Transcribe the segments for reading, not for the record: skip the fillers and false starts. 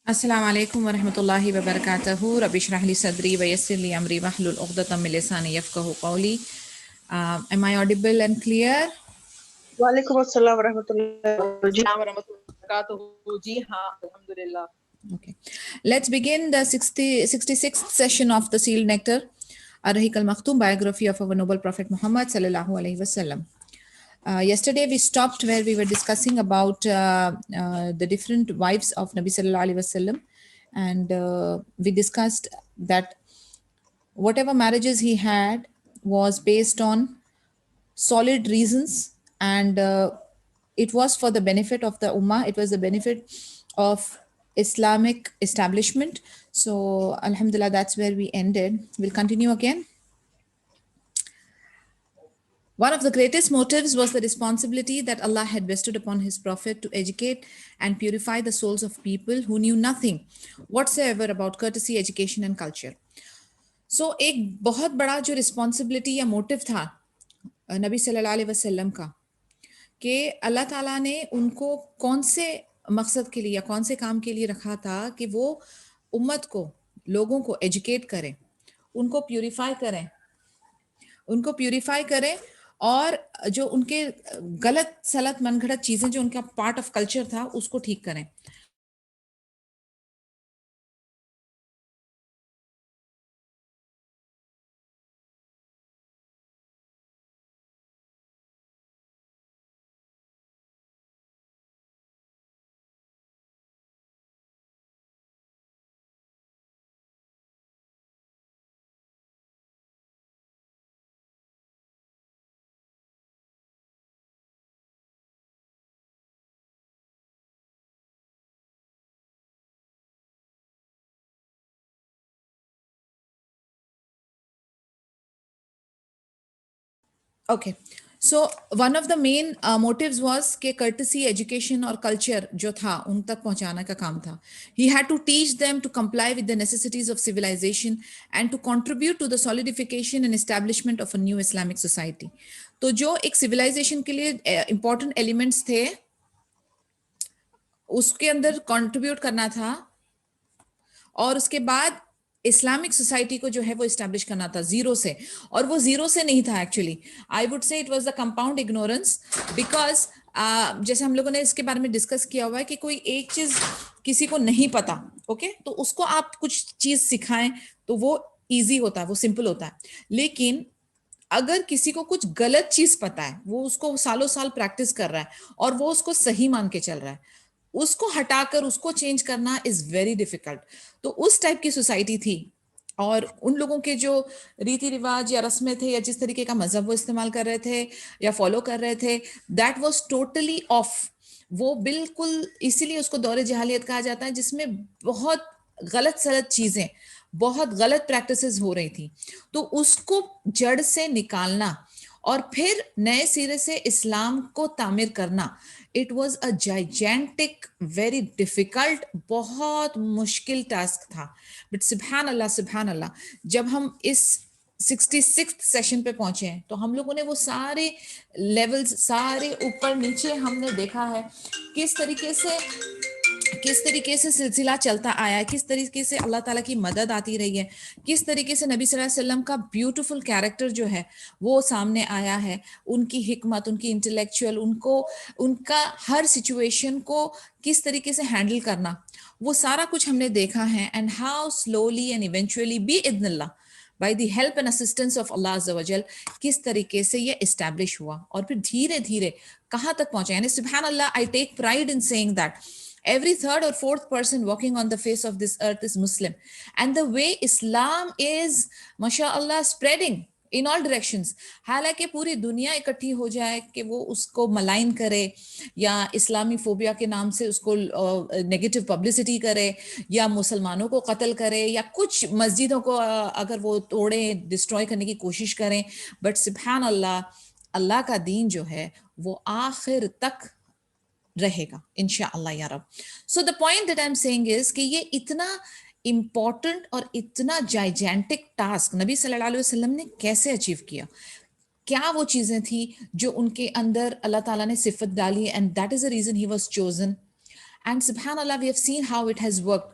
السلام علیکم ورحمۃ اللہ وبرکاتہ. رب اشرح لی صدری ویسر لی امری واحلل عقدۃ من لسانی یفقہوا قولی. Am I audible and clear? وعلیکم السلام ورحمۃ اللہ. السلام ورحمۃ اللہ وبرکاتہ. جی ہاں الحمدللہ. Okay. Let's begin the 66th session of the Sealed Nectar, Ar-Rahiq al-Makhtoom, biography of our noble Prophet Muhammad sallallahu alaihi wasallam. Yesterday we stopped where we were discussing about the different wives of Nabi sallallahu alaihi wasallam, and we discussed that whatever marriages he had was based on solid reasons, and it was for the benefit of the ummah. It was the benefit of Islamic establishment. So alhamdulillah, that's where we ended. We'll continue again. One of the greatest motives was the responsibility that Allah had bestowed upon his prophet to educate and purify the souls of people who knew nothing whatsoever about courtesy, education and culture. So ایک بہت بڑا جو responsibility یا motive تھا نبی صلی اللہ علیہ وسلم کا، کہ اللہ تعالیٰ نے ان کو کون سے مقصد کے لیے یا کون سے کام کے لیے رکھا تھا کہ وہ امت کو، لوگوں کو ایجوکیٹ کریں، ان کو پیوریفائی کریں اور جو ان کے غلط سلط من گھڑت چیزیں جو ان کا پارٹ آف کلچر تھا اس کو ٹھیک کریں. Okay, so one of the main motives was کہ courtesy, education اور culture جو تھا ان تک پہنچانا کا کام تھا. He had to teach them to comply with the necessities of civilization and to contribute to the solidification and establishment of a new Islamic society. تو جو ایک civilization کے لیے important elements تھے اس کے اندر contribute کرنا تھا، اور اس کے بعد اسلامک سوسائٹی کو جو ہے وہ اسٹیبلش کرنا تھا زیرو سے. اور وہ زیرو سے نہیں تھا actually. I would say it was the compound ignorance, because جیسے ہم لوگوں نے اس کے بارے میں ڈسکس کیا ہوا ہے کہ کوئی ایک چیز کسی کو نہیں پتا، اوکے، تو اس کو آپ کچھ چیز سکھائیں تو وہ ایزی ہوتا ہے، وہ سمپل ہوتا ہے. لیکن اگر کسی کو کچھ غلط چیز پتا ہے، وہ اس کو سالوں سال پریکٹس کر رہا ہے اور وہ اس کو صحیح مان کے چل رہا ہے، اس کو ہٹا کر اس کو چینج کرنا از ویری ڈیفیکلٹ. تو اس ٹائپ کی سوسائٹی تھی، اور ان لوگوں کے جو ریتی رواج یا رسمیں تھے یا جس طریقے کا مذہب وہ استعمال کر رہے تھے یا فالو کر رہے تھے، دیٹ واز ٹوٹلی آف. وہ بالکل، اسی لیے اس کو دور جہالیت کہا جاتا ہے، جس میں بہت غلط سلط چیزیں، بہت غلط پریکٹسز ہو رہی تھی. تو اس کو جڑ سے نکالنا اور پھر نئے سرے سے اسلام کو تعمیر کرنا، it was a gigantic, very difficult, بہت مشکل ٹاسک تھا. بٹ سبحان اللہ سبحان اللہ، جب ہم اس 66th سیشن پہ پہنچے ہیں تو ہم لوگوں نے وہ سارے لیولز، سارے اوپر نیچے ہم نے دیکھا ہے کس طریقے سے سلسلہ چلتا آیا ہے، کس طریقے سے اللہ تعالیٰ کی مدد آتی رہی ہے، کس طریقے سے نبی صلی اللہ علیہ وسلم کا بیوٹیفل کیریکٹر جو ہے وہ سامنے آیا ہے، ان کی حکمت، ان کی انٹلیکچوئل، ان کا ہر سچویشن کو کس طریقے سے ہینڈل کرنا، وہ سارا کچھ ہم نے دیکھا ہے. And how slowly and eventually باذن اللہ، by the help and assistance of اللہ عز و جل، کس طریقے سے یہ اسٹیبلش ہوا اور پھر دھیرے دھیرے کہاں تک پہنچا. یعنی سبحان اللہ، I take pride in seeing that every third or fourth person walking on the face of this earth is Muslim, and the way Islam is mashallah spreading in all directions. حالانکہ پوری دنیا اکٹھی ہو جائے کہ وہ اس کو ملائن کرے یا اسلامی فوبیا کے نام سے اس کو نیگیٹو پبلسٹی کرے یا مسلمانوں کو قتل کرے یا کچھ مسجدوں کو اگر وہ توڑیں، ڈسٹروائے کرنے کی کوشش کریں، بٹ سبحان اللہ، اللہ کا دین جو ہے وہ آخر تک رہے گا انشاءاللہ یا رب. So the point that I am saying is کہ یہ اتنا امپورٹنٹ اور اتنا جائجینٹک ٹاسک نبی صلی اللہ علیہ وسلم نے کیسے اچیو کیا، کیا وہ چیزیں تھیں جو ان کے اندر اللہ تعالیٰ نے صفت ڈالی، and that is the reason he was chosen. And subhanallah, we have seen how it has worked.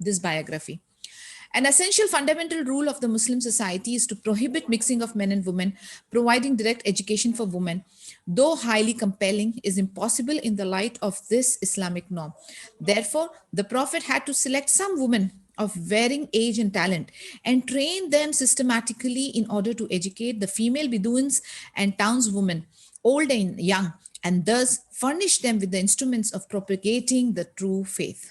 this biography. An essential fundamental rule of the Muslim society is to prohibit mixing of men and women, providing direct education for women, though highly compelling, is impossible in the light of this Islamic norm. Therefore, the Prophet had to select some women of varying age and talent and train them systematically in order to educate the female Bedouins and townswomen, old and young, and thus furnish them with the instruments of propagating the true faith.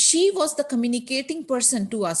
she was the communicating person to us,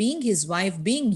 being his wife, being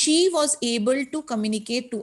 she was able to communicate to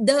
the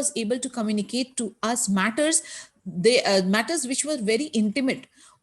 was able to communicate to us matters, matters which were very intimate.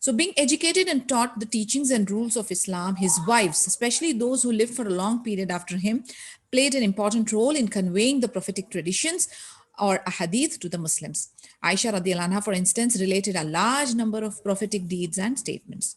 So being educated and taught the teachings and rules of Islam, his wives, especially those who lived for a long period after him, played an important role in conveying the prophetic traditions or ahadith to the Muslims. Aisha radiallahu anha, for instance, related a large number of prophetic deeds and statements.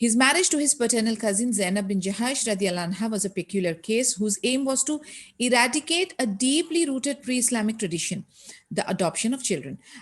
His marriage to his paternal cousin Zainab bin Jahash radiallahu anha was a peculiar case whose aim was to eradicate a deeply rooted pre-Islamic tradition, the adoption of children.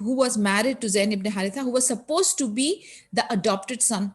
who was married to Zayn ibn Haritha, who was supposed to be the adopted son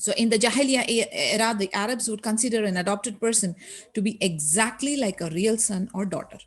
So in the Jahiliyyah era, the Arabs would consider an adopted person to be exactly like a real son or daughter.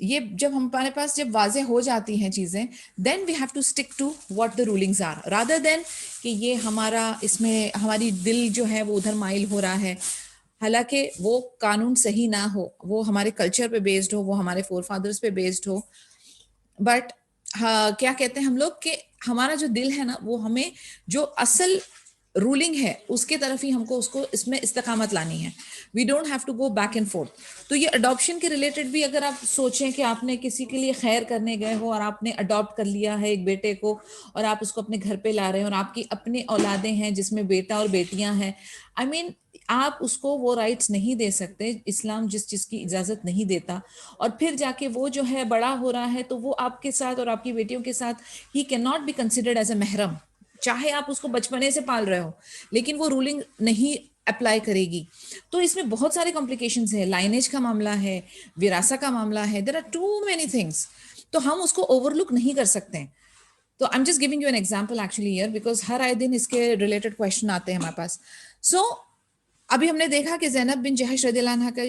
یہ جب ہمارے پاس جب واضح ہو جاتی ہیں چیزیں then we have to stick to what the rulings are rather than کہ یہ ہمارا اس میں ہماری دل جو ہے وہ ادھر مائل ہو رہا ہے. حالانکہ وہ قانون صحیح نہ ہو, وہ ہمارے کلچر پہ بیسڈ ہو, وہ ہمارے فور فادرس پہ بیسڈ ہو, بٹ کیا کہتے ہیں ہم لوگ کہ ہمارا جو دل ہے نا وہ ہمیں جو اصل رولنگ ہے اس کے طرف ہی ہم کو اس میں استقامت لانی ہے. We don't have to go back and forth. تو یہ اڈاپشن کے ریلیٹڈ بھی اگر آپ سوچیں کہ آپ نے کسی کے لیے خیر کرنے گئے ہو اور آپ نے اڈاپٹ کر لیا ہے ایک بیٹے کو اور آپ اس کو اپنے گھر پہ لا رہے ہیں اور آپ کی اپنی اولادیں ہیں جس میں بیٹا اور بیٹیاں ہیں, آئی مین آپ اس کو وہ رائٹس نہیں دے سکتے, اسلام جس چیز کی اجازت نہیں دیتا, اور پھر جا کے وہ جو ہے بڑا ہو رہا ہے تو وہ آپ کے ساتھ اور آپ کی بیٹیوں کے ساتھ ہی can not be considered as a محرم, چاہے آپ اس کو بچپنے سے پال رہے ہو لیکن وہ رولنگ نہیں اپلائی کرے گی. تو اس میں بہت سارے کمپلیکیشنز ہیں, لائنیج کا معاملہ ہے, وراثہ کا معاملہ ہے, there are too many things, تو ہم اس کو اوور لک نہیں کر سکتے. تو I am just giving you an example actually here because ہر آئے دن اس کے ریلیٹڈ کویشچن آتے ہیں ہمارے پاس. سو ابھی ہم نے دیکھا کہ زینب بن جہش رضی اللہ عنہ کا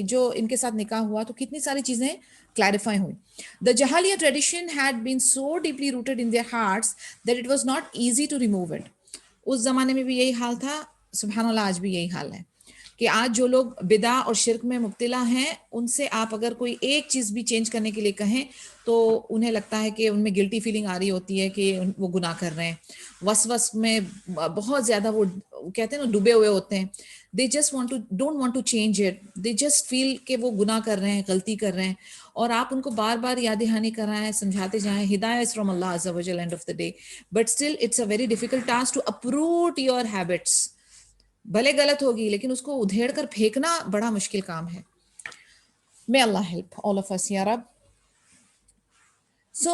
جو ان کے ساتھ نکاح ہوا تو کتنی ساری چیزیں کلیریفائی ہوئی. The Jahaliya tradition had been so deeply rooted in their hearts that it was not easy to remove it. اس زمانے میں بھی یہی حال تھا, سبحان اللہ آج بھی یہی حال ہے کہ آج جو لوگ بدعہ اور شرک میں مبتلا ہیں ان سے آپ اگر کوئی ایک چیز بھی چینج کرنے کے لیے کہیں تو انہیں لگتا ہے کہ ان میں گلٹی فیلنگ آ رہی ہوتی ہے کہ وہ گناہ کر رہے ہیں, وسوس میں بہت زیادہ وہ کہتے ہیں نا ڈوبے ہوئے ہوتے ہیں. they just don't want to change it, they just feel کہ وہ گناہ کر رہے ہیں, غلطی کر رہے ہیں, اور آپ ان کو بار بار یاد دہانی کرائیں, سمجھاتے جائیں. ہدایت is from Allah Azza wa Jal end of the day, but still it's a very difficult task to uproot your habits. بھلے غلط ہوگی لیکن اس کو ادھیڑ کر پھینکنا بڑا مشکل کام ہے. May Allah help all of us, Ya Rab. So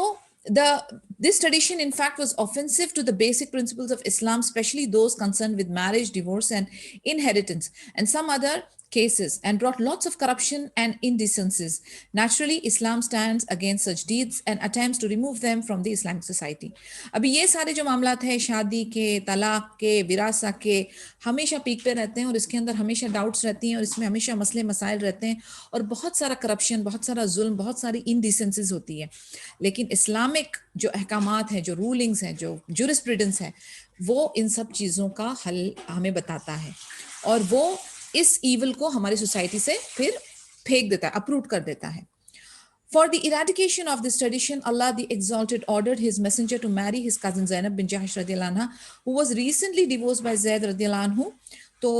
this tradition in fact was offensive to the basic principles of Islam, especially those concerned with marriage, divorce and inheritance and some other cases, and brought lots of corruption and indecencies. Naturally, Islam stands against such deeds and attempts to remove them from the Islamic society. ابھی یہ سارے جو معاملات ہیں شادی کے, طلاق کے, وراثہ کے, ہمیشہ پیک پہ رہتے ہیں اور اس کے اندر ہمیشہ ڈاؤٹس رہتی ہیں اور اس میں ہمیشہ مسئلے مسائل رہتے ہیں اور بہت سارا کرپشن, بہت سارا ظلم, بہت ساری انڈیسنسیز ہوتی ہے. لیکن اسلامک جو احکامات ہیں, جو رولنگز ہیں, جو جورسپریڈنس ہے, وہ ان سب چیزوں کا حل ہمیں بتاتا ہے اور وہ اس ایول کو ہماری سوسائٹی سے پھر پھینک دیتا ہے, اپروٹ کر دیتا ہے. For the eradication of this tradition, Allah the Exalted ordered His Messenger to marry his cousin Zainab bin Jahsh radiyallahu anha, who was recently divorced by Zayd radiyallahu anhu. تو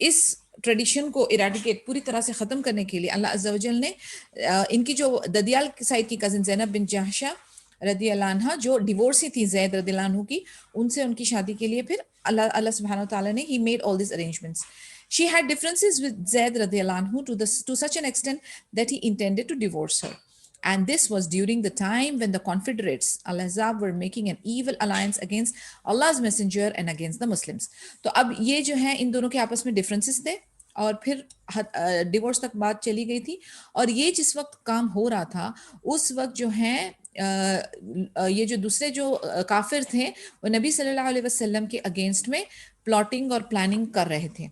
اس tradition کو ایراڈیکیٹ پوری طرح سے ختم کرنے کے لیے اللہ عز و جل نے ان کی جو ددیال سائڈ کی کزن زینب بن جہشہ رضی اللہ عنہ جو ڈیورسی تھی زید رضی اللہ عنہ کی, ان سے ان کی شادی کے لیے پھر اللہ سبحانہ وتعالیٰ نے he made all these arrangements. She had differences with Zayd radiyallahu anhu to such an extent that he intended to divorce her. And this was during the time when the Confederates, Al-Ahzab, were making an evil alliance against Allah's messenger and against the Muslims. تو اب یہ جو ہے ان دونوں کے آپس میں differences تھے اور پھر ڈیورس تک بات چلی گئی تھی. اور یہ جس وقت کام ہو رہا تھا اس وقت جو ہے یہ جو دوسرے جو کافر تھے وہ نبی صلی اللہ علیہ وسلم کے اگینسٹ میں پلاٹنگ اور پلاننگ کر رہے تھے.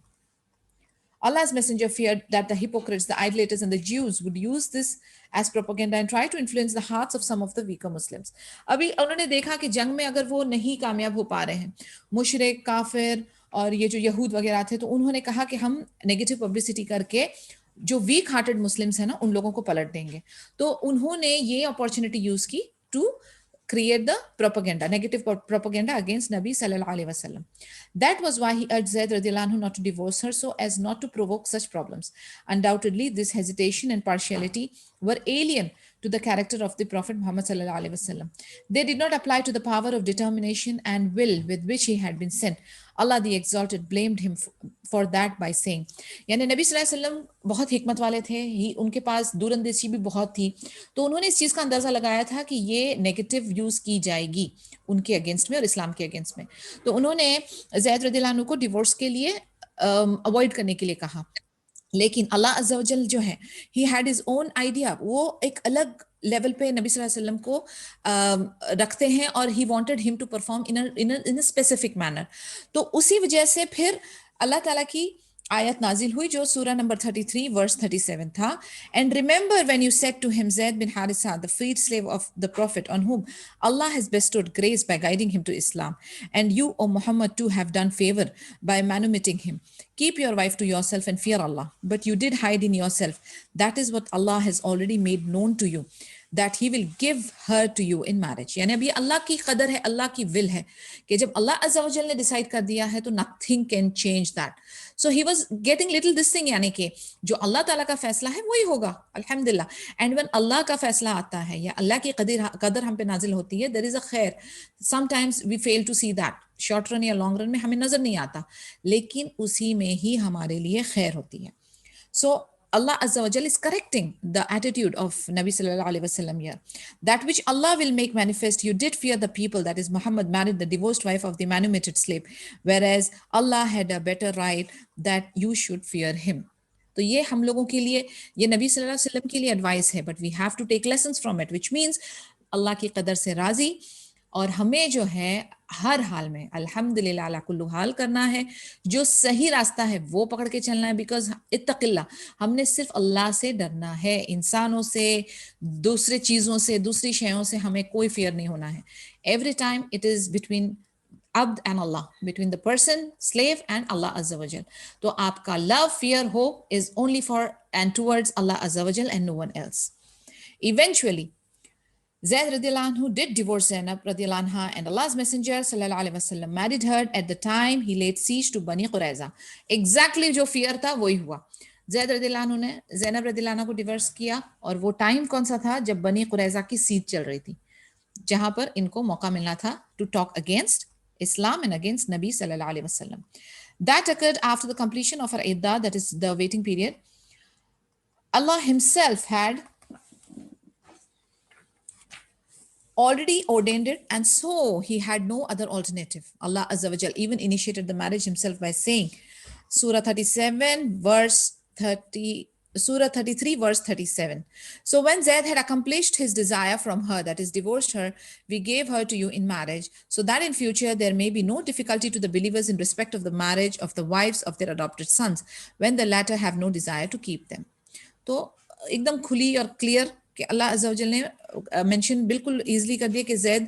Allah's messenger feared that the hypocrites, the idolaters and the Jews would use this as propaganda and try to influence the hearts of some of the weaker Muslims. ابھی انہوں نے دیکھا کہ جنگ میں اگر وہ نہیں کامیاب ہو پا رہے ہیں, مشرک, کافر اور یہ جو یہود وغیرہ تھے, تو انہوں نے کہا کہ ہم نیگیٹو پبلسٹی کر کے جو ویک ہارٹڈ مسلمس ہیں نا ان لوگوں کو پلٹ دیں گے. تو انہوں نے یہ اپارچونٹی یوز کی to create the propaganda, negative propaganda against Nabi sallallahu alaihi wasallam. That was why he urged Zayd radhiyallahu anhu not to divorce her so as not to provoke such problems. Undoubtedly, this hesitation and partiality were alien to the character of the Prophet Muhammad sallallahu alaihi wasallam. They did not apply to the power of determination and will with which he had been sent. Allah the Exalted blamed him for that by saying, یعنی نبی صلی اللہ علیہ وسلم بہت حکمت والے تھے, ان کے پاس دور اندیشی بھی بہت تھی, تو انہوں نے اس چیز کا اندازہ لگایا تھا کہ یہ نیگیٹو یوز کی جائے گی ان کے اگینسٹ میں اور اسلام کے اگینسٹ میں. تو انہوں نے زید رضی اللہ عنہ کو ڈیورس کے لیے اوائڈ کرنے کے لیے کہا. لیکن اللہ عز و جل جو ہے he had his own idea, وہ ایک الگ لیول پہ نبی صلی اللہ علیہ وسلم کو رکھتے ہیں اور he wanted him to perform in a specific manner. تو اسی وجہ سے پھر اللہ تعالیٰ کی آیت نازل ہوئی جو سورہ نمبر 33 verse 37 تھا. And remember when you said to him, Zaid bin Haritha, the freed slave of the Prophet, on whom Allah has bestowed grace by guiding him to Islam, and you, O Muhammad, too have done favor by manumitting him. Keep your wife to yourself and fear Allah. But you did hide in yourself. That is what Allah has already made known to you, that he will give her to you in marriage. یعنی ابھی اللہ کی قدر ہے, اللہ کی will ہے کہ جب اللہ عز و جل نے ڈیسائیڈ کر دیا ہے تو nothing can change that. So he was getting little this thing, یعنی کہ جو اللہ تعالیٰ کا فیصلہ ہے وہی ہوگا الحمدللہ. اینڈ when اللہ کا فیصلہ آتا ہے یا اللہ کی قدر ہم پہ نازل ہوتی ہے, there is a خیر. sometimes we fail to see that. Short run یا لانگ رن میں ہمیں نظر نہیں آتا, لیکن اسی میں ہی ہمارے لیے خیر ہوتی ہے. So Allah Azza wa Jal is correcting the attitude of Nabi sallallahu alaihi wasallam here. That which Allah will make manifest, you did fear the people, that is Muhammad married the divorced wife of the manumitted slave, whereas Allah had a better right that you should fear him. تو یہ ہم لوگوں کے لیے, یہ نبی صلی اللہ علیہ وسلم کے لیے ایڈوائس ہے, but we have to take lessons from it, which means اللہ کی قدر سے راضی, اور ہمیں جو ہے ہر حال میں الحمدللہ علی کل حال کرنا ہے, جو صحیح راستہ ہے وہ پکڑ کے چلنا ہے. بیکاز اتق اللہ, ہم نے صرف اللہ سے ڈرنا ہے, انسانوں سے, دوسرے چیزوں سے, دوسری شیوں سے ہمیں کوئی فیئر نہیں ہونا ہے. Every time it is between عبد اینڈ اللہ, between the person slave and اللہ عز و جل. تو آپ کا لو فیئر ہو is only for and towards اللہ عز و جل and no one else. Eventually Zayd radiallahu anhu did divorce Zainab radiallahu anha, and Allah's Messenger sallallahu alaihi wasallam married her at the time he laid siege to Bani Qurayza. Exactly جو fear تھا وہی ہوا. زید radiallahu anhu نے زینب radiallahu anha کو divorce کیا, اور وہ time کون سا تھا جب بنی قریظہ کی سیج چل رہی تھی, جہاں پر ان کو موقع ملنا تھا to talk against Islam and against Nabi sallallahu alaihi wasallam. That occurred after the completion of her iddah, that is the waiting period. Allah himself had already ordained it, and so he had no other alternative. Allah Azza wa Jal even initiated the marriage himself by saying, Surah 37 verse 30, Surah 33 verse 37. So when Zayd had accomplished his desire from her, that is divorced her, we gave her to you in marriage, so that in future there may be no difficulty to the believers in respect of the marriage of the wives of their adopted sons, when the latter have no desire to keep them. تو ایک دم کھلی اور clear کہ اللہ عز و جل نے mention بالکل ایزلی کر دیا کہ زید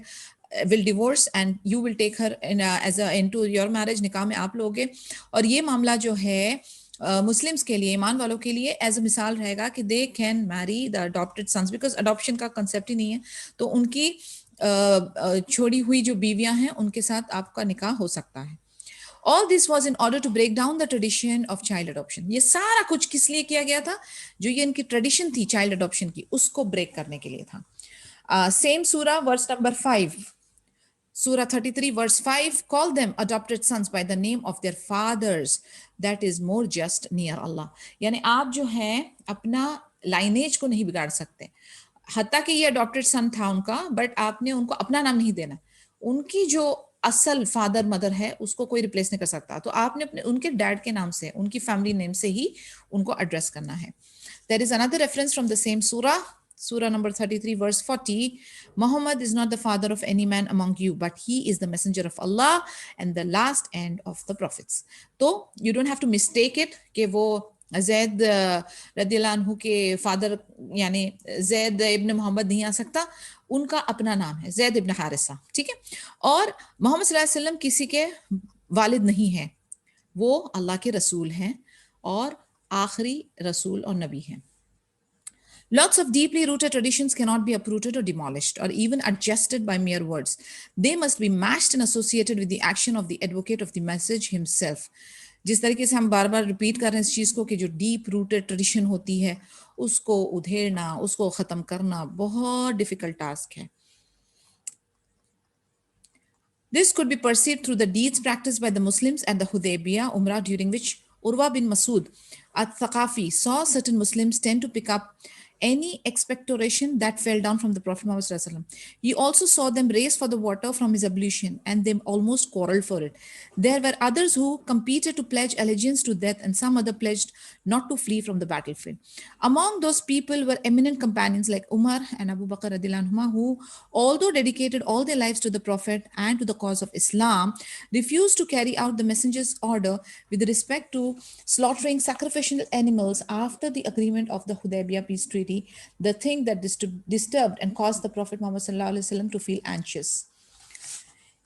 will divorce and you will take her as into your marriage, نکاح میں آپ لوگے. اور یہ معاملہ جو ہے مسلمس کے لیے, ایمان والوں کے لیے ایز اے مثال رہے گا کہ they can marry the adopted sons, because adoption کا کنسیپٹ ہی نہیں ہے, تو ان کی چھوڑی ہوئی جو بیویاں ہیں ان کے ساتھ آپ کا نکاح ہو سکتا ہے. All this was in order to break down the tradition of child adoption. یہ سارا کچھ کس لیے کیا گیا تھا, جو یہ ان کی ٹریڈیشن تھی چائلڈ اڈاپشن کی, اس کو بریک کرنے کے لیے تھا. سیم سورہ ورس نمبر 5, سورہ 33 verse 5, call them adopted sons by the name of their fathers, that is more just near Allah. یعنی آپ جو ہیں اپنا لائنیج کو نہیں بگاڑ سکتے, حتیٰ کہ یہ اڈاپٹیڈ سن تھا ان کا, بٹ آپ نے ان کو اپنا نام نہیں دینا, ان کی جو اصل فادر مدر ہے اس کو کوئی ریپلیس نہیں کر سکتا, تو آپ نے اپنے ان کے ڈیڈ کے نام سے, ان کی فیملی نیم سے ہی ان کو ایڈریس کرنا ہے. There is another reference from the same surah, surah number 33 verse 40, Muhammad is not the father of any man among you, but he is the messenger of Allah and the last end of the prophets. تو you don't have to mistake it کہ وہ زید رضی اللہ عنہ کے father یعنی زید ابن محمد نہیں آ سکتا, ان کا اپنا نام ہے زید ابن حارثہ, ٹھیک ہے. اور محمد صلی اللہ علیہ وسلم کسی کے والد نہیں ہیں, وہ اللہ کے رسول ہیں اور آخری رسول اور نبی ہیں. Lots of deeply rooted traditions cannot be uprooted or demolished or even adjusted by mere words. They must be matched and associated with the action of the advocate of the message himself. جس طریقے سے ہم بار بار repeat کر رہے ہیں اس چیز کو کہ جو ڈیپ روٹڈ ٹریڈیشن ہوتی ہے اس کو ادھیڑنا, اس کو ختم کرنا بہت ڈیفیکلٹ ٹاسک ہے. This could be perceived through the deeds practiced by the Muslims at the Hudaybiyah Umrah, during which Urwa bin Masud al-Thaqafi saw certain Muslims tend to pick up any expectoration that fell down from the Prophet Muhammad Sallallahu Alaihi Wasallam. He also saw them race for the water from his ablution, and they almost quarreled for it. There were others who competed to pledge allegiance to death, and some other pledged not to flee from the battlefield. Among those people were eminent companions like Umar and Abu Bakr radiallahu anhuma, who, although dedicated all their lives to the Prophet and to the cause of Islam, refused to carry out the messenger's order with respect to slaughtering sacrificial animals after the agreement of the Hudaybiyah peace treaty, the thing that disturbed and caused the Prophet Muhammad sallallahu alaihi wasallam to feel anxious.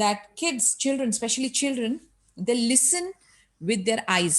that children, especially children, they listen with their eyes,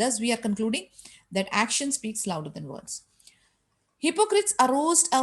Thus we are concluding that action speaks louder than words. Hypocrites aroused a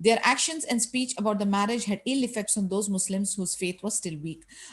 Their actions and speech about the marriage had ill effects on those Muslims whose faith was still weak.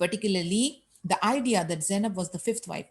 Particularly the idea that Zainab was the fifth wife.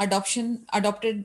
adopted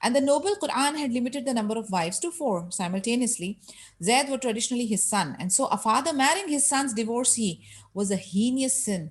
And the noble Quran had limited the number of wives to 4 simultaneously. Zayd was traditionally his son, and so a father marrying his son's divorcee was a heinous sin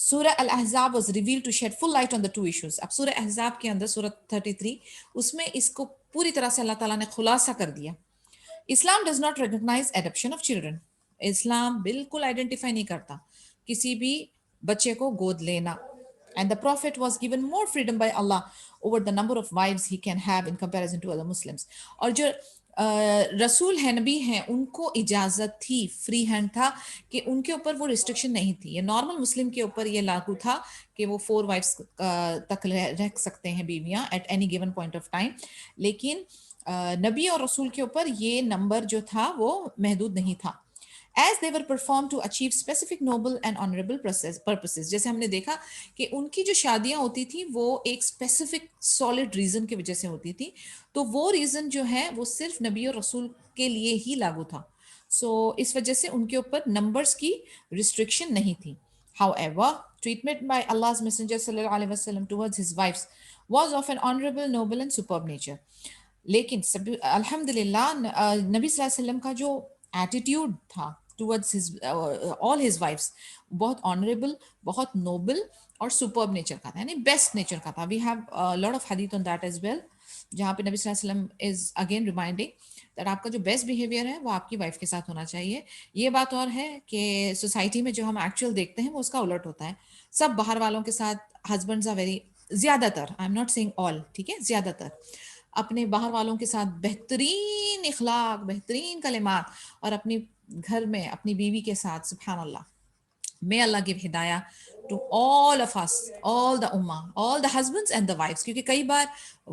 سورہ الاحزاب was revealed to shed full light on the two issues. اب سورہ احزاب کے اندر سورہ 33 اس میں اس کو پوری طرح سے اللہ تعالیٰ نے خلاصہ کر دیا. اسلام does not recognise adoption of children. اسلام بالکل آئیڈینٹیفائی نہیں کرتا کسی بھی بچے کو گود لینا. And the Prophet was given more freedom by Allah over the number of wives he can have in comparison to other Muslims. اور جو رسول ہیں نبی ہیں ان کو اجازت تھی, فری ہینڈ تھا کہ ان کے اوپر وہ ریسٹرکشن نہیں تھی. یہ نارمل مسلم کے اوپر یہ لاگو تھا کہ وہ 4 وائفس تک رکھ سکتے ہیں بیویاں at any given point of time, لیکن نبی اور رسول کے اوپر یہ نمبر جو تھا وہ محدود نہیں تھا. As they were performed to achieve specific noble and honorable purposes. جیسے ہم نے دیکھا کہ ان کی جو شادیاں ہوتی تھی وہ ایک اسپیسیفک سالڈ ریزن کی وجہ سے ہوتی تھی, تو وہ ریزن جو ہے وہ صرف نبی اور رسول کے لیے ہی لاگو تھا. سو اس وجہ سے ان کے اوپر نمبرز کی ریسٹرکشن نہیں تھی. However, treatment by Allah's Messenger sallallahu alaihi wasallam towards his wives was of an honorable, noble and superb nature. لیکن الحمدللہ نبی صلی اللہ علیہ وسلم کا جو ایٹیٹیوڈ تھا towards his all his wives بہت آنریبل, بہت نوبل اور سپرب نیچر کا تھا, یعنی بیسٹ نیچر کا تھا. وی ہیو لاٹ آف حدیث on that as well, جہاں پہ نبی صلی اللہ علیہ وسلم از اگین ریمائنڈنگ دیٹ آپ کا جو بیسٹ بیہیویئر ہے وہ آپ کی وائف کے ساتھ ہونا چاہیے. یہ بات اور ہے کہ سوسائٹی میں جو ہم ایکچوئل دیکھتے ہیں وہ اس کا الٹ ہوتا ہے. سب باہر والوں کے ساتھ ہسبینڈز آر ویری, زیادہ تر, آئی ایم ناٹ سیئنگ آل, ٹھیک ہے, زیادہ تر اپنے باہر والوں کے ساتھ بہترین اخلاق, بہترین کلمات, اور اپنی گھر میں اپنی بیوی کے ساتھ سبحان اللہ, may Allah give hidayah to all of us, all the ummah, all the husbands and the wives. کیونکہ کئی بار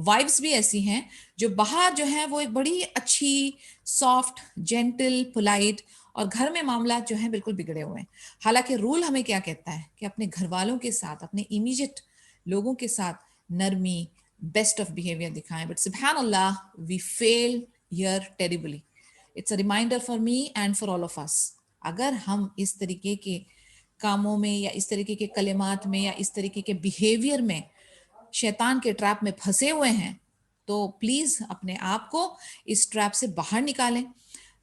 وائفز بھی ایسی ہیں جو باہر جو ہیں وہ ایک بڑی اچھی, سافٹ, جینٹل, پولائٹ, اور گھر میں معاملات جو ہیں بالکل بگڑے ہوئے ہیں. حالانکہ رول ہمیں کیا کہتا ہے کہ اپنے گھر والوں کے ساتھ, اپنے امیجیٹ لوگوں کے ساتھ نرمی, بیسٹ آف بیہیویئر دکھائیں. بٹ سبحان اللہ we feel here terribly. It's a reminder for me and for all of us. اگر ہم اس طریقے کے کاموں میں یا اس طریقے کے کلمات میں یا اس طریقے کے بیہیویئر میں شیطان کے ٹریپ میں پھنسے ہوئے ہیں تو پلیز اپنے آپ کو اس ٹریپ سے باہر نکالیں.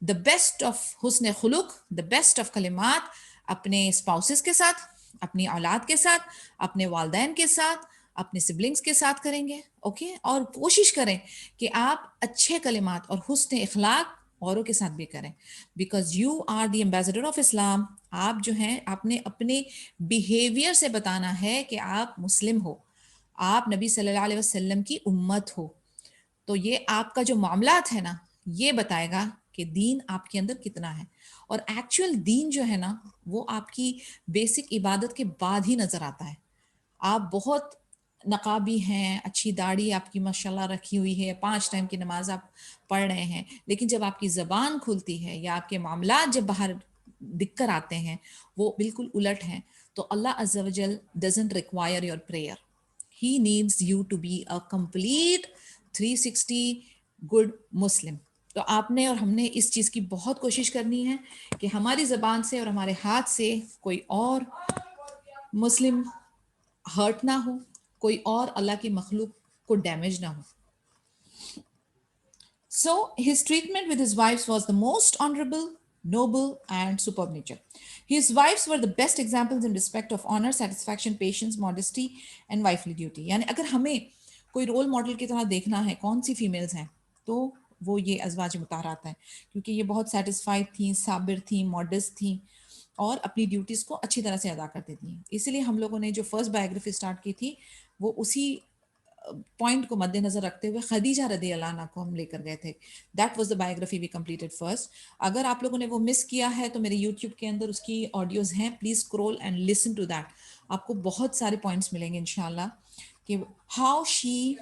دا بیسٹ آف حسن خلق, دا بیسٹ آف کلمات اپنے اسپاؤسز کے ساتھ, اپنی اولاد کے ساتھ, اپنے والدین کے ساتھ, اپنے سبلنگس کے ساتھ کریں گے. اوکے, اور کوشش کریں کہ آپ اچھے کلمات اور حسن اخلاق اوروں کے ساتھ بھی کریں, because you are the ambassador of اسلام. آپ جو ہیں آپ نے اپنے بیہیویئر سے بتانا ہے کہ آپ مسلم ہو, آپ نبی صلی اللہ علیہ وسلم کی امت ہو. تو یہ آپ کا جو معاملات ہے نا یہ بتائے گا کہ دین آپ کے اندر کتنا ہے. اور ایکچوئل دین جو ہے نا وہ آپ کی بیسک عبادت کے بعد ہی نظر آتا ہے. آپ بہت نقابی ہیں, اچھی داڑھی آپ کی ماشاءاللہ رکھی ہوئی ہے, 5 ٹائم کی نماز آپ پڑھ رہے ہیں, لیکن جب آپ کی زبان کھلتی ہے یا آپ کے معاملات جب باہر دکھ کر آتے ہیں وہ بالکل الٹ ہیں, تو اللہ عز و جل doesn't require your prayer. He needs you to be a complete 360 good Muslim. تو آپ نے اور ہم نے اس چیز کی بہت کوشش کرنی ہے کہ ہماری زبان سے اور ہمارے ہاتھ سے کوئی اور مسلم ہرٹ نہ ہو, کوئی اور اللہ کی مخلوق کو ڈیمیج نہ ہو. So his treatment with his wives was the most honorable, noble and superb nature. His wives were the best examples in respect of honor, satisfaction, patience, modesty and wifely duty. یعنی اگر ہمیں کوئی role model کی طرح دیکھنا ہے کون سی females ہیں تو وہ یہ ازواج مطہرات ہیں, کیونکہ یہ بہت سیٹسفائڈ تھیں, صابر تھیں, ماڈسٹ تھیں اور اپنی ڈیوٹیز کو اچھی طرح سے ادا کرتی تھیں. اسی لیے ہم لوگوں نے جو فرسٹ بایوگرافی اسٹارٹ کی تھی وہ اسی پوائنٹ کو مد نظر رکھتے ہوئے خدیجہ رضی اللہ عنہ کو ہم لے کر گئے تھے. That was the biography we completed first. اگر آپ لوگوں نے وہ مس کیا ہے تو میرے یوٹیوب کے اندر اس کی آڈیوز ہیں, please scroll and listen to that. آپ کو بہت سارے پوائنٹس ملیں گے انشاءاللہ کہ ہاؤ شی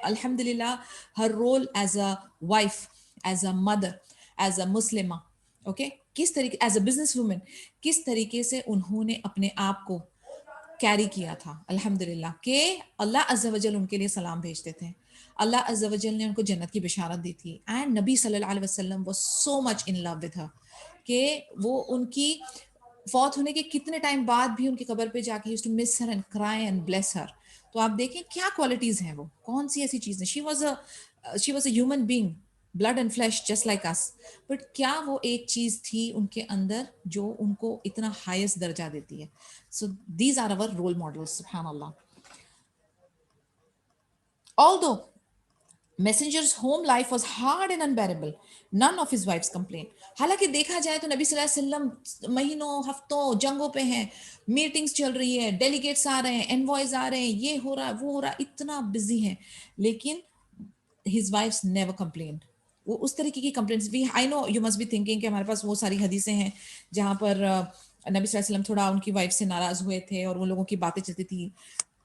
الحمدللہ her role as a wife, as a mother, as a مسلمہ, اوکے, کس طریقے ایز اے بزنس وومن کس طریقے سے انہوں نے اپنے آپ کو کیری کیا تھا الحمدللہ, کہ اللہ عز و جل ان کے لیے سلام بھیجتے تھے, اللہ عز و جل نے ان کو جنت کی بشارت دی تھی. اینڈ نبی صلی اللہ علیہ وسلم was so much in love with her کہ وہ ان کی فوت ہونے کے کتنے ٹائم بعد بھی ان کی قبر پہ جا کے used to miss her and cry and bless her. تو آپ دیکھیں کیا کوالٹیز ہیں, وہ کون سی ایسی چیزیں. She was a human being blood and flesh just like us, but کیا وہ ایک چیز تھی ان کے اندر جو ان کو اتنا highest درجہ دیتی ہے. So these are our role models, سبحان اللہ. Although Messenger's home life was hard and unbearable, none of his wives complained. حالانکہ دیکھا جائے تو نبی صلی اللہ علیہ وسلم مہینوں ہفتوں جنگوں پہ ہیں, میٹنگز چل رہی ہے, ڈیلیگیٹس آ رہے ہیں, انوائز آ رہے ہیں, یہ ہو رہا وہ ہو رہا, اتنا بزی ہیں, لیکن his wives never complained. وہ اس طریقے کی کمپلینٹس بھی, I know you must be thinking کہ ہمارے پاس وہ ساری حدیثیں ہیں جہاں پر نبی صلی اللہ علیہ وسلم تھوڑا ان کی وائف سے ناراض ہوئے تھے اور وہ لوگوں کی باتیں چلتی تھی.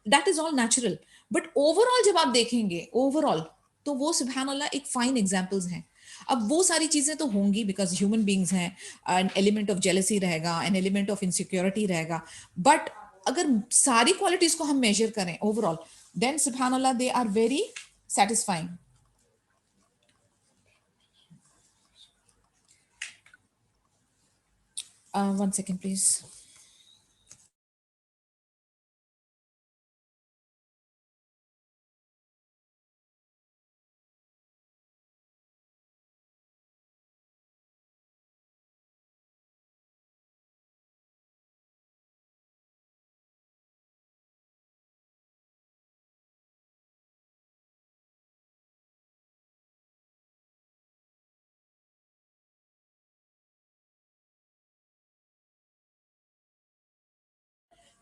That is all natural. But overall جب آپ دیکھیں گے overall تو وہ سبحان اللہ ایک فائن ایگزامپلز ہیں. اب وہ ساری چیزیں تو ہوں گی بیکاز ہیومن بینگز ہیں, این ایلیمنٹ آف جیلسی رہے گا, این ایلیمنٹ آف انسیکیورٹی رہے گا, بٹ اگر ساری کوالٹیز کو ہم میجر کریں اوور آل دین سبحان اللہ they are very satisfying. One second please.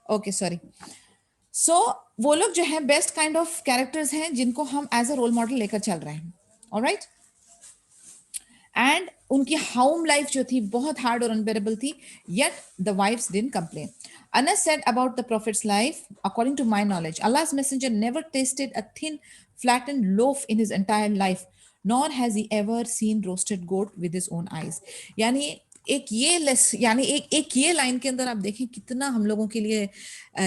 Okay sorry. So وہ لوگ جو ہیں بیسٹ کائنڈ آف کیریکٹرز ہیں جن کو ہم ایز اے رول ماڈل لے کر چل رہے ہیں. آلرائٹ, اینڈ ان کی ہوم لائف جو تھی بہت ہارڈ اور انبیریبل تھی, yet the wives didn't complain. Anas said about the Prophet's life, according to my knowledge, Allah's messenger never tasted a thin, flattened loaf in his entire life, nor has he ever seen roasted goat with his own eyes. یعنی ایک یہ line کے اندر آپ دیکھیں کتنا ہم لوگوں کے لیے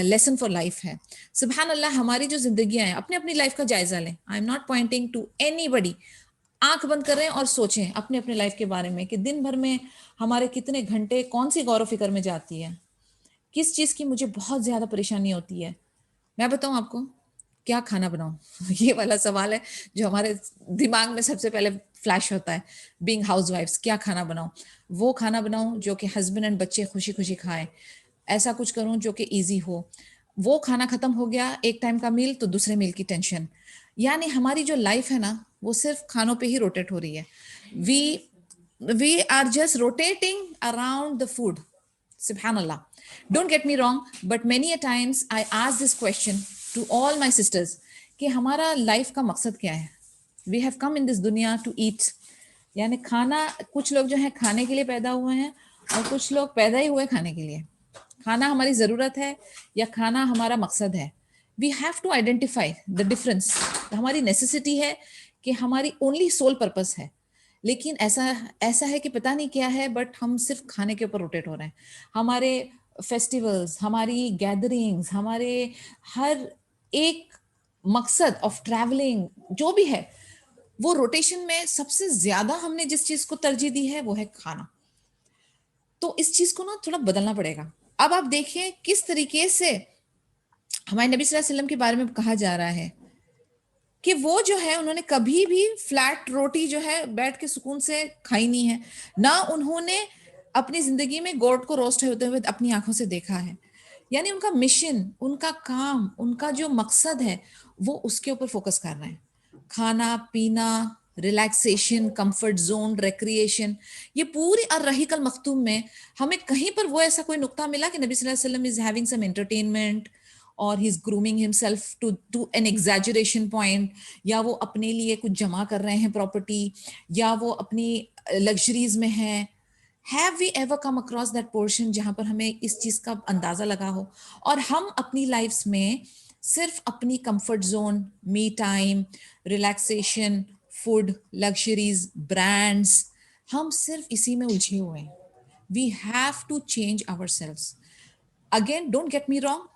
لیسن فار لائف ہے. سبحان اللہ, ہماری جو زندگیاں ہیں اپنے اپنی لائف کا جائزہ لیں. I am not pointing to anybody. آنکھ بند کریں اور سوچیں اپنے اپنے لائف کے بارے میں کہ دن بھر میں ہمارے کتنے گھنٹے کون سی غور و فکر میں جاتی ہے, کس چیز کی مجھے بہت زیادہ پریشانی ہوتی ہے. میں بتاؤں آپ کو کیا کھانا بناؤں, یہ والا سوال ہے جو ہمارے دماغ میں سب سے پہلے فلیش ہوتا ہے. بینگ ہاؤس وائفس, کیا کھانا بناؤں؟ وہ کھانا بناؤں جو کہ ہسبینڈ اینڈ بچے خوشی خوشی کھائیں, ایسا کچھ کروں جو کہ ایزی ہو. وہ کھانا ختم ہو گیا, ایک ٹائم کا میل تو دوسرے میل کی ٹینشن. یعنی ہماری جو لائف ہے نا وہ صرف کھانوں پہ ہی روٹیٹ ہو رہی ہے. We are just rotating around the food. سبحان اللہ. Don't get me wrong, but many a times I ask this question to all my sisters کہ ہمارا لائف کا مقصد کیا ہے. We have come in this دنیا to eat. یعنی کھانا, کچھ لوگ جو ہیں کھانے کے لیے پیدا ہوئے ہیں اور کچھ لوگ پیدا ہی ہوئے کھانے کے لیے. کھانا ہماری ضرورت ہے یا کھانا ہمارا مقصد ہے. We have to identify the difference. ہماری نیسیسٹی ہے کہ ہماری اونلی سول پرپس ہے, لیکن ایسا ہے کہ پتہ نہیں کیا ہے, بٹ ہم صرف کھانے کے اوپر روٹیٹ ہو رہے ہیں. ہمارے فیسٹیولز, ہماری گیدرنگز, ہمارے ہر ایک مقصد آف ٹریولنگ جو بھی ہے وہ روٹیشن میں سب سے زیادہ ہم نے جس چیز کو ترجیح دی ہے وہ ہے کھانا. تو اس چیز کو نا تھوڑا بدلنا پڑے گا. اب آپ دیکھیں کس طریقے سے ہمارے نبی صلی اللہ علیہ وسلم کے بارے میں کہا جا رہا ہے کہ وہ جو ہے انہوں نے کبھی بھی فلیٹ روٹی جو ہے بیٹھ کے سکون سے کھائی نہیں ہے, نہ انہوں نے اپنی زندگی میں گوٹ کو روسٹ ہوتے ہوئے اپنی آنکھوں سے دیکھا ہے. یعنی ان کا مشن, ان کا کام, ان کا جو مقصد ہے وہ اس کے اوپر فوکس کر رہے ہیں. کھانا پینا, ریلیکسیشن, کمفرٹ زون, ریکریشن, یہ پوری الرحیق المختوم میں ہمیں کہیں پر وہ ایسا کوئی نقطہ ملا کہ نبی صلی اللہ علیہ وسلم از ہیونگ سم انٹرٹینمنٹ اور he is grooming himself to an exaggeration point, یا وہ اپنے لیے کچھ جمع کر رہے ہیں پراپرٹی, یا وہ اپنی لگژریز میں ہیں. Have we ever come across that portion جہاں پر ہمیں اس چیز کا اندازہ لگا ہو اور ہم اپنی لائفز میں صرف اپنی comfort zone, me time, relaxation, food, luxuries, brands, ہم صرف اسی میں الجھے ہوئے ہیں. We have to change ourselves. Again, don't get me wrong,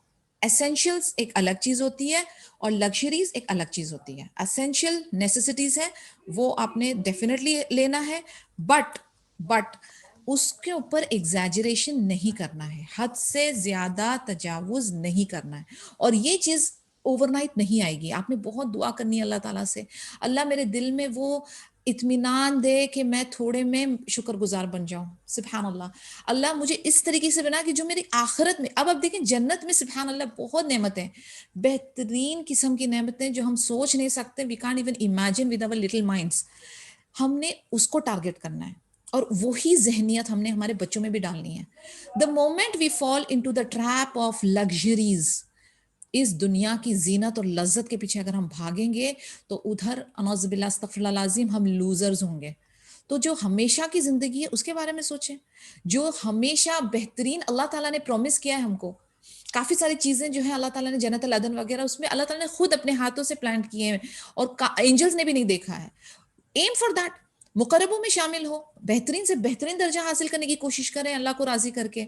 essentials ایک الگ چیز ہوتی ہے اور لگژریز ایک الگ چیز ہوتی ہے. essential necessities ہے وہ آپ نے ڈیفینیٹلی لینا ہے, بٹ اس کے اوپر ایگزیجریشن نہیں کرنا ہے, حد سے زیادہ تجاوز نہیں کرنا ہے. اور یہ چیز اوور نائٹ نہیں آئے گی. آپ نے بہت دعا کرنی ہے اللہ تعالیٰ سے, اللہ میرے دل میں وہ اطمینان دے کہ میں تھوڑے میں شکر گزار بن جاؤں. سبحان اللہ, اللہ مجھے اس طریقے سے بنا کہ جو میری آخرت میں, اب آپ دیکھیں جنت میں سبحان اللہ بہت نعمتیں, بہترین قسم کی نعمتیں جو ہم سوچ نہیں سکتے, we can't even imagine with our little minds. ہم نے اس کو ٹارگٹ کرنا ہے اور وہی ذہنیت ہم نے ہمارے بچوں میں بھی ڈالنی ہے. The moment we fall into the trap of luxuries, اس دنیا کی زینت اور لذت کے پیچھے اگر ہم بھاگیں گے تو ادھر انعوذ باللہ استغفر اللہ العظیم ہم لوزرز ہوں گے. تو جو ہمیشہ کی زندگی ہے اس کے بارے میں سوچیں, جو ہمیشہ بہترین اللہ تعالیٰ نے پرومس کیا ہے ہم کو. کافی ساری چیزیں جو ہیں اللہ تعالیٰ نے جنت العدن وغیرہ اس میں اللہ تعالیٰ نے خود اپنے ہاتھوں سے پلانٹ کیے ہیں اور اینجلز نے بھی نہیں دیکھا ہے. ایم فار دیٹ, مقربوں میں شامل ہو, بہترین سے بہترین درجہ حاصل کرنے کی کوشش کریں اللہ کو راضی کر کے,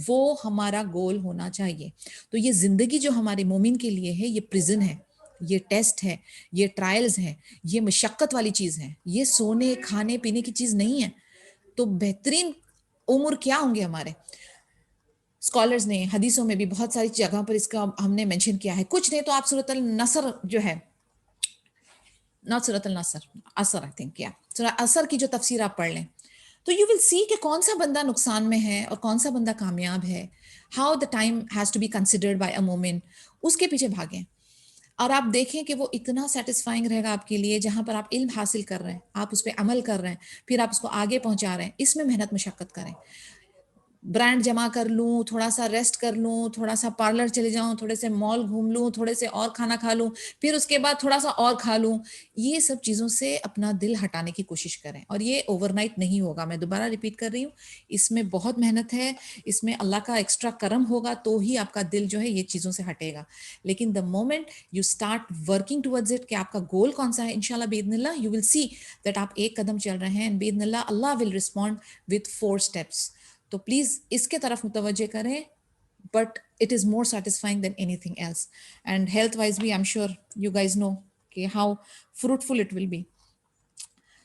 وہ ہمارا گول ہونا چاہیے. تو یہ زندگی جو ہمارے مومن کے لیے ہے, یہ پریزن ہے, یہ ٹیسٹ ہے, یہ ٹرائلز ہیں, یہ مشقت والی چیز ہے, یہ سونے کھانے پینے کی چیز نہیں ہے. تو بہترین عمر کیا ہوں گے ہمارے. اسکالرز نے حدیثوں میں بھی بہت ساری جگہ پر اس کا ہم نے مینشن کیا ہے. کچھ نہیں تو آپ سورۃ النصر جو ہے, ناٹ سورۃ النصر, اثر آئی تھنک, سورہ اثر کی جو تفسیر آپ پڑھ لیں تو یو ول سی کہ کون سا بندہ نقصان میں ہے اور کون سا بندہ کامیاب ہے. How the time has to be considered by a مومن, اس کے پیچھے بھاگیں اور آپ دیکھیں کہ وہ اتنا سیٹسفائنگ رہے گا آپ کے لیے. جہاں پر آپ علم حاصل کر رہے ہیں, آپ اس پہ عمل کر رہے ہیں, پھر آپ اس کو آگے پہنچا رہے ہیں, اس میں محنت مشقت کریں. برانڈ جمع کر لوں, تھوڑا سا ریسٹ کر لوں, تھوڑا سا پارلر چلے جاؤں, تھوڑے سے مال گھوم لوں, تھوڑے سے اور کھانا کھا لوں, پھر اس کے بعد تھوڑا سا اور کھا لوں, یہ سب چیزوں سے اپنا دل ہٹانے کی کوشش کریں. اور یہ اوور نائٹ نہیں ہوگا, میں دوبارہ ریپیٹ کر رہی ہوں, اس میں بہت محنت ہے, اس میں اللہ کا ایکسٹرا کرم ہوگا تو ہی آپ کا دل جو ہے یہ چیزوں سے ہٹے گا. لیکن the moment you start working towards it کہ آپ کا گول کون سا ہے, انشاءاللہ باذن اللہ یو ول سی دیٹ آپ ایک قدم چل رہے ہیں, باذن اللہ اللہ ول رسپونڈ وتھ 4 steps. تو پلیز اس کے طرف متوجہ کریں, but it is more satisfying than anything else. And health wise بھی I am sure you guys know کہ how fruitful it will be.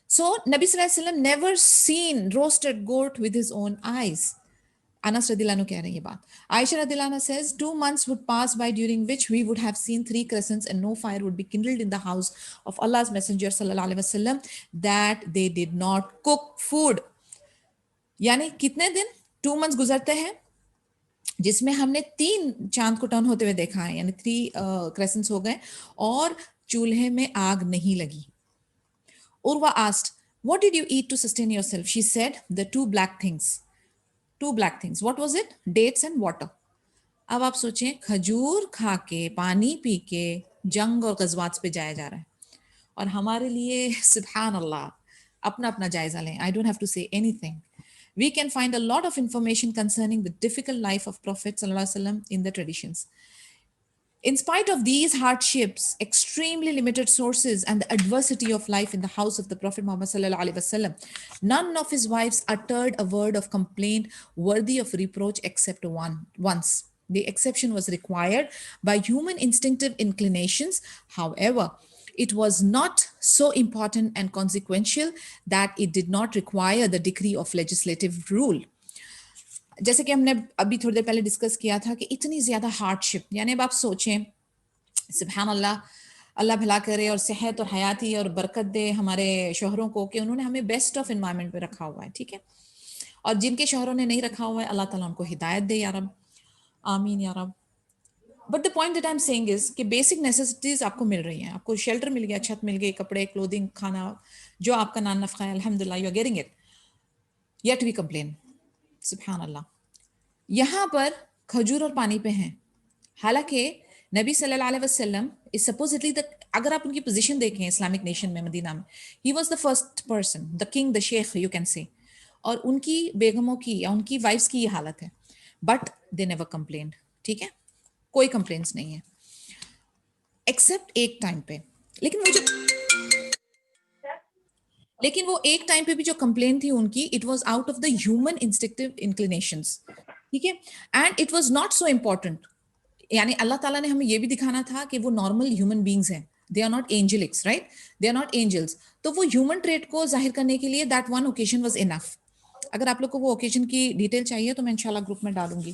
So نبی صلی اللہ علیہ وسلم never seen roasted goat with his own eyes. انس رضی اللہ عنہ کہہ رہے ہیں یہ بات. عائشہ رضی اللہ عنہ says 2 months would pass by during which we would have seen 3 crescents and no fire would be kindled in the house of Allah's messenger sallallahu alaihi wasallam that they did not cook food. یعنی کتنے دن, 2 months گزرتے ہیں جس میں ہم نے 3 چاند کو ٹرن ہوتے ہوئے دیکھا ہے, یعنی 3 کریسنٹس ہو گئے اور چولہے میں آگ نہیں لگی. عروہ asked, what did you eat to sustain yourself? She said, the 2 black things. What was it? Dates and water. اب آپ سوچیں, کھجور کھا کے, پانی پی کے جنگ اور غزوات پہ جایا جا رہا ہے, اور ہمارے لیے سبحان اللہ اپنا اپنا جائزہ لیں. I don't have to say anything. We can find a lot of information concerning the difficult life of Prophet sallallahu alaihi wasallam in the traditions. In spite of these hardships, extremely limited sources, and the adversity of life in the house of the Prophet Muhammad sallallahu alaihi wasallam, none of his wives uttered a word of complaint worthy of reproach except once. The exception was required by human instinctive inclinations. However, it was not so important and consequential that it did not require the decree of legislative rule. جیسے کہ ہم نے ابھی تھوڑی دیر پہلے discuss کیا تھا کہ اتنی زیادہ ہارڈ شپ, یعنی اب آپ سوچیں سبحان اللہ, اللہ بھلا کرے اور صحت اور حیاتی اور برکت دے ہمارے شوہروں کو کہ انہوں نے ہمیں بیسٹ آف انوائرمنٹ پہ رکھا ہوا ہے, ٹھیک ہے, اور جن کے شوہروں نے نہیں رکھا ہوا ہے اللہ تعالیٰ ان کو ہدایت دے یا رب, آمین یا رب. But the point that I am saying is کہ بیسک نیسیسٹیز آپ کو مل رہی ہیں, آپ کو شیلٹر مل گیا, چھت مل گئی, کپڑے, کلودنگ, کھانا, جو آپ کا نان نفقہ ہے الحمد للہ you are getting it, yet we complain. سبحان اللہ, یہاں پر کھجور اور پانی پہ ہیں, حالانکہ نبی صلی اللہ علیہ وسلم از سپوزٹلی اگر آپ ان کی پوزیشن دیکھیں اسلامک نیشن میں مدینہ میں, he was the first person, the king, the شیخ یو کین سے, اور ان کی بیگموں کی یا ان کی وائفس کی یہ حالت ہے, بٹ دے نیور کمپلینڈ. ٹھیک ہے, کوئی کمپلینس نہیں ہے ایکسیپٹ ایک ٹائم پہ. لیکن وہ ایک ٹائم پہ بھی جو کمپلین تھی ان کی, it was out of the human instinctive inclinations, ٹھیک ہے, and it was not so important. یعنی اللہ تعالیٰ نے ہمیں یہ بھی دکھانا تھا کہ وہ نارمل ہیومن بینگز ہیں, they are not angelics, right, they are not angels. تو وہ ہیومن ٹریٹ کو ظاہر کرنے کے لیے that one occasion was enough. اگر آپ لوگ کو وہ اوکیزن کی ڈیٹیل چاہیے تو میں انشاءاللہ گروپ میں ڈالوں گی.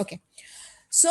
Okay, so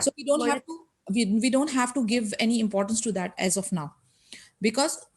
So we don't have to give any importance to that as of now, because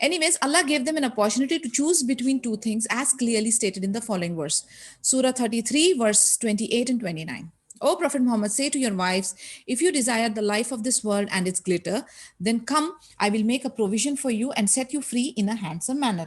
Anyways, Allah gave them an opportunity to choose between two things as clearly stated in the following verse. Surah 33, verse 28 and 29. O Prophet Muhammad, say to your wives, if you desire the life of this world and its glitter, then come, I will make a provision for you and set you free in a handsome manner.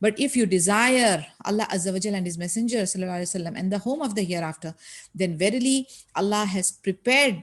But if you desire Allah Azza wa Jalla and His Messenger sallallahu alaihi wasallam and the home of the hereafter, then verily Allah has prepared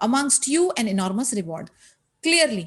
amongst you an enormous reward. Clearly,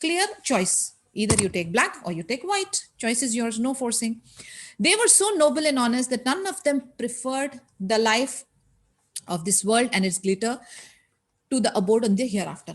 Clear choice. Either you take black or you take white. Choice is yours, no forcing. They were so noble and honest that none of them preferred the life of this world and its glitter to the abode on the hereafter.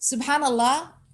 subhanallah,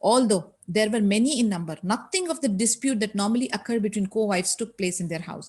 Although there were many in number, nothing of the dispute that normally occurred between co-wives took place in their house.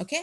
okay,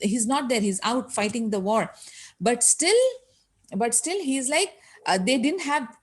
he's not there, he's out fighting the war. But still he is like they didn't have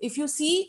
If you see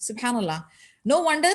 Subhanallah. No wonder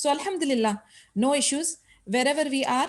So alhamdulillah, no issues wherever we are.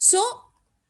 So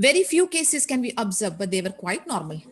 Very few cases can be observed, but they were quite normal.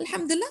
alhamdulillah,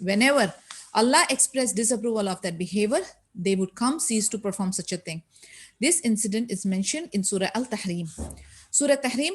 whenever Allah expressed disapproval of that behavior, they would come cease to perform such a thing. This incident is mentioned in Surah Al-Tahrim. Surah Tahrim,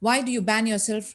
why do you ban yourself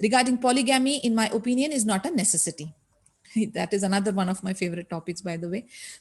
Regarding polygamy, in my opinion, is not a necessity. That is another one of my favorite topics, by the way.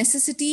necessity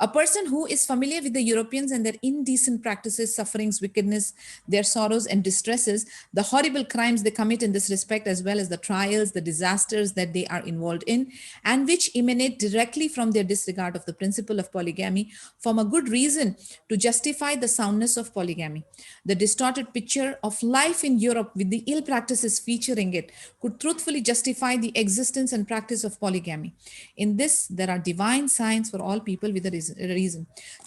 A person who is familiar with the Europeans and their indecent practices, sufferings, wickedness, their sorrows and distresses, the horrible crimes they commit in this respect, as well as the trials, the disasters that they are involved in, and which emanate directly from their disregard of the principle of polygamy, form a good reason to justify the soundness of polygamy. The distorted picture of life in Europe with the ill practices featuring it could truthfully justify the existence and practice of polygamy. In this, there are divine signs for all people with a reason.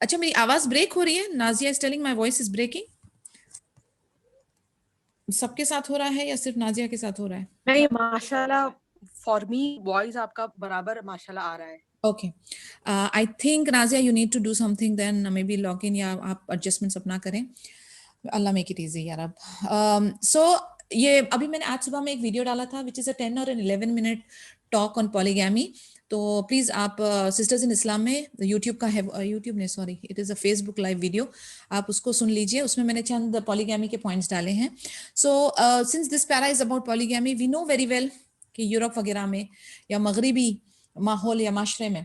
اچھا میری آواز break ہو رہی ہے؟ Nazia is telling my voice is breaking. سب کے ساتھ ہو رہا ہے یا صرف نازیہ کے ساتھ ہو رہا ہے؟ نہیں ماشاءاللہ فار می وائس آپ کا برابر ماشاءاللہ آ رہا ہے. Okay. I think Nazia you need to do something then, maybe log in یا آپ adjustments اپنا کریں. اللہ make it easy یا رب. So یہ ابھی میں نے آج صبح میں ایک ویڈیو ڈالا تھا which is a 10 or an 11 minute talk on polygamy. تو پلیز آپ سسٹرز ان اسلام میں یوٹیوب کا ہے، یوٹیوب نہیں sorry it is a Facebook live video, آپ اس کو سن لیجیے. اس میں نے چند پولیگیمی کے پوائنٹس ڈالے ہیں. So since this para is about polygamy we know very well کہ یورپ وغیرہ میں یا مغربی ماحول یا معاشرے میں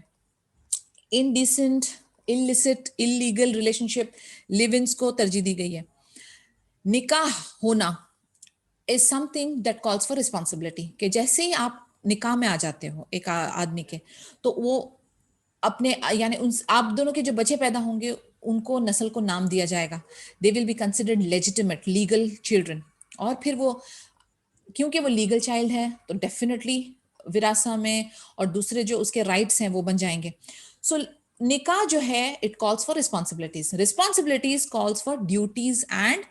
indecent illicit illegal relationship live-ins کو ترجیح دی گئی ہے. نکاح ہونا is something that calls for responsibility کہ جیسے ہی آپ نکاح میں آ جاتے ہو ایک آدمی کے تو وہ اپنے یعنی آپ دونوں کے جو بچے پیدا ہوں گے ان کو نسل کو نام دیا جائے گا. they will be considered legitimate legal children. اور پھر وہ کیونکہ وہ لیگل چائلڈ ہے تو ڈیفینیٹلی وراثہ میں اور دوسرے جو اس کے رائٹس ہیں وہ بن جائیں گے. سو نکاح جو ہے it calls for responsibilities calls for duties and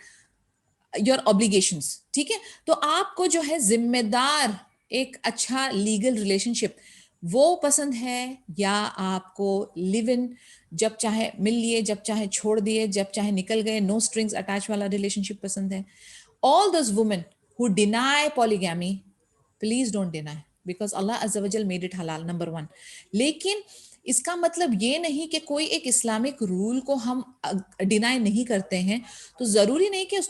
your obligations. ٹھیک ہے، تو آپ کو جو ہے ذمہ دار ایک اچھا لیگل ریلیشن شپ وہ پسند ہے یا آپ کو لیو ان جب چاہے مل لیے جب چاہے چھوڑ دیے جب چاہے نکل گئے نو اسٹرنگس اٹیچ والا ریلیشن شپ پسند ہے. All those women who deny polygamy, please don't deny because Allah Azza wa Jal made it halal, number one. لیکن اس کا مطلب یہ نہیں کہ کوئی ایک اسلامک رول کو ہم ڈینائی نہیں کرتے ہیں تو ضروری نہیں کہ اس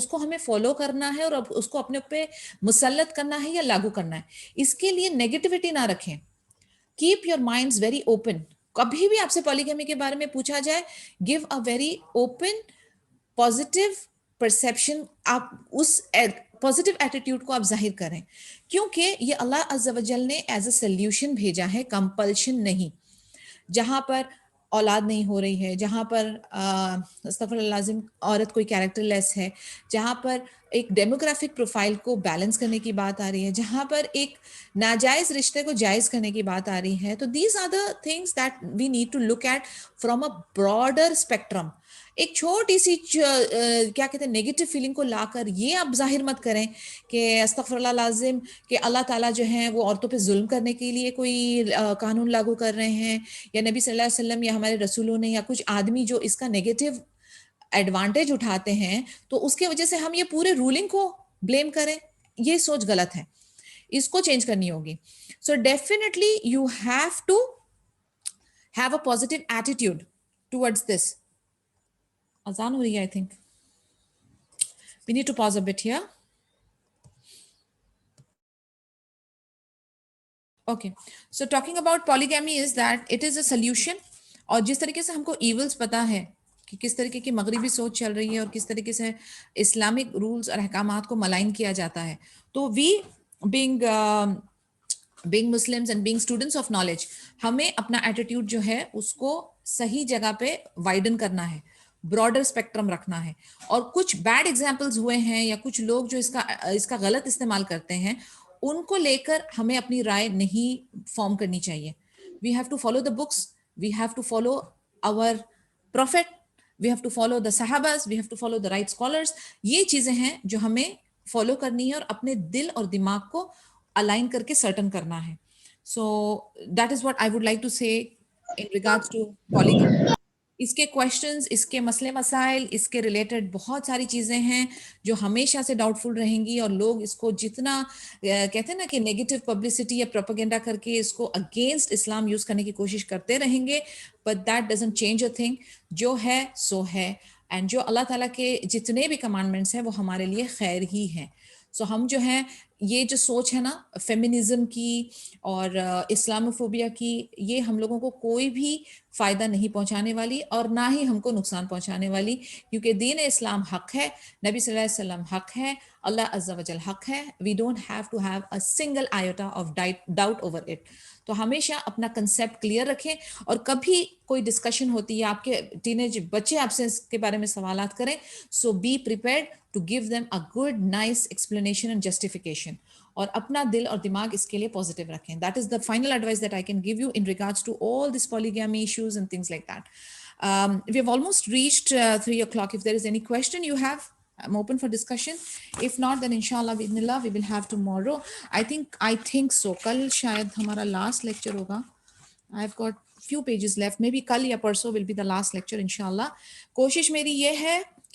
کو ہمیں فالو کرنا ہے اور اس کو اپنے پہ مسلط کرنا ہے یا لاگو کرنا ہے. اس کے لیے نیگیٹیوٹی نہ رکھیں. Keep your minds very open. کبھی بھی آپ سے پولیگیمی کے بارے میں پوچھا جائے give a very open positive perception. آپ اس پازیٹیو ایٹیٹیوڈ کو آپ ظاہر کریں کیونکہ یہ اللہ عز و جل نے ایز اے سلیوشن بھیجا ہے، کمپلشن نہیں. جہاں پر اولاد نہیں ہو رہی ہے، جہاں پر استغفر اللہ العظیم عورت کوئی کیریکٹر لیس ہے، جہاں پر ایک ڈیموگرافک پروفائل کو بیلنس کرنے کی بات آ رہی ہے، جہاں پر ایک ناجائز رشتے کو جائز کرنے کی بات آ رہی ہے، تو these are the things that we need to look at from a broader spectrum. ایک چھوٹی سی کیا کہتے ہیں نیگیٹو فیلنگ کو لا کر یہ آپ ظاہر مت کریں کہ استغفر اللہ العظیم کہ اللہ تعالیٰ جو ہیں وہ عورتوں پہ ظلم کرنے کے لیے کوئی قانون لاگو کر رہے ہیں یا نبی صلی اللہ علیہ وسلم یا ہمارے رسولوں نے یا کچھ آدمی جو اس کا نیگیٹو ایڈوانٹیج اٹھاتے ہیں تو اس کی وجہ سے ہم یہ پورے رولنگ کو بلیم کریں. یہ سوچ غلط ہے، اس کو چینج کرنی ہوگی. So definitely you have to have a positive attitude towards this. اذان ہو رہی ہے I think we need to pause a bit here. Okay so talking about polygamy is that it is a solution. اور جس طریقے سے ہم کو ایولز پتہ ہے کہ کس طریقے کی مغربی سوچ چل رہی ہے اور کس طریقے سے اسلامک رولز اور احکامات کو ملائن کیا جاتا ہے، تو we being Muslims and being students of knowledge ہمیں اپنا ایٹیٹیوڈ جو ہے اس کو صحیح جگہ پہ وائڈن کرنا ہے، براڈر اسپیکٹرم رکھنا ہے. اور کچھ بیڈ ایگزامپلز ہوئے ہیں یا کچھ لوگ جو اس کا غلط استعمال کرتے ہیں ان کو لے کر ہمیں اپنی رائے نہیں فارم کرنی چاہیے. We have to follow the books, we have to follow our prophet, we have to follow the sahabas, we have to follow the right scholars. یہ چیزیں ہیں جو ہمیں فالو کرنی ہے اور اپنے دل اور دماغ کو الائن کر کے سرٹن کرنا ہے. So that is what I would like to say in regards to polygamy. اس کے کوشچنز، اس کے مسئلے مسائل، اس کے ریلیٹڈ بہت ساری چیزیں ہیں جو ہمیشہ سے ڈاؤٹ فل رہیں گی اور لوگ اس کو جتنا کہتے ہیں نا کہ نیگیٹو پبلسٹی یا پروپیگنڈا کر کے اس کو اگینسٹ اسلام یوز کرنے کی کوشش کرتے رہیں گے، but that doesn't change a thing. جو ہے سو ہے، اینڈ جو اللہ تعالیٰ کے جتنے بھی کمانڈمنٹس ہیں وہ ہمارے لیے خیر ہی ہیں. سو ہم جو ہیں یہ جو سوچ ہے نا فیمنزم کی اور اسلاموفوبیا کی، یہ ہم لوگوں کو کوئی بھی فائدہ نہیں پہنچانے والی اور نہ ہی ہم کو نقصان پہنچانے والی، کیونکہ دین اسلام حق ہے، نبی صلی اللہ علیہ وسلم حق ہے، اللہ عز و جل حق ہے. We don't have to have a single iota of doubt over it. تو ہمیشہ اپنا کنسیپٹ کلیئر رکھیں اور کبھی کوئی ڈسکشن ہوتی ہے آپ کے ٹینیج بچے آپ سے اس کے بارے میں سوالات کریں، so be prepared to give them a good nice explanation and justification, اور اپنا دل اور دماغ اس کے لیے پازیٹیو رکھیں. That is the final advice that I can give you in regards to all this polygamy issues and things like that. We have almost reached 3 o'clock. If there is any question you have, I'm open for discussion. If not, then inshallah bismillah we will have tomorrow. I think so. Kal shayad hamara last lecture hoga. I've got few pages left. Maybe kal ya parso will be the last lecture inshallah. Koshish meri ye hai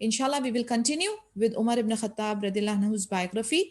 Inshallah we will continue with Umar ibn Khattab radiallahu anhu's biography.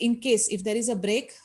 in case if there is a break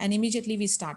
and immediately we start.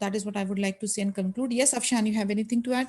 that is what I would like to say and conclude. Yes, Afshan, you have anything to add?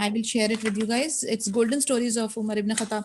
I will share it with you guys. It's Golden Stories of Umar ibn Khattab.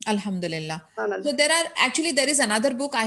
Alhamdulillah. So there is another book. I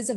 is a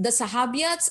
the sahabiyats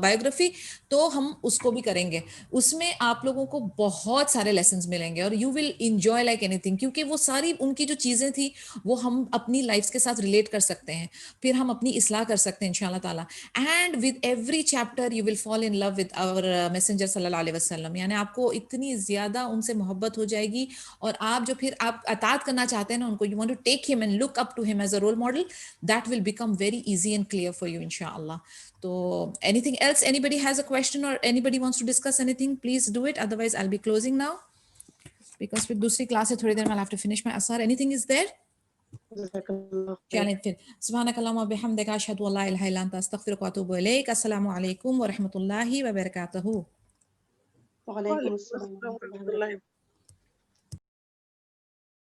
biography تو ہم اس کو بھی کریں گے. اس میں آپ لوگوں کو بہت سارے لیسنز ملیں گے اور you will enjoy like any thing, کیونکہ وہ ساری ان کی جو چیزیں تھی وہ ہم اپنی لائف کے ساتھ ریلیٹ کر سکتے ہیں, پھر ہم اپنی اصلاح کر سکتے ہیں انشاءاللہ تعالیٰ. And with every chapter you will fall in love with our messenger صلی اللہ علیہ وسلم, یعنی آپ کو اتنی زیادہ ان سے محبت ہو جائے گی, اور آپ جو پھر آپ اطاعت کرنا چاہتے ہیں نا ان کو, you want to take him and look up to him as a role model, that will become very easy and clear for you انشاءاللہ. تو anything else, anybody has a question or anybody wants to discuss anything, please do it, otherwise I'll be closing now because پھر دوسری class ہے تھوڑی دیر میں I'll have to finish my asar. Anything is there? چلیں پھر سبحانک اللہم و بحمدک اشہد ان لا الہ الا انت استغفرک و اتوب الیک. السلام علیکم و رحمۃ اللہ وبرکاتہ. وعلیکم السلام ورحمۃ اللہ.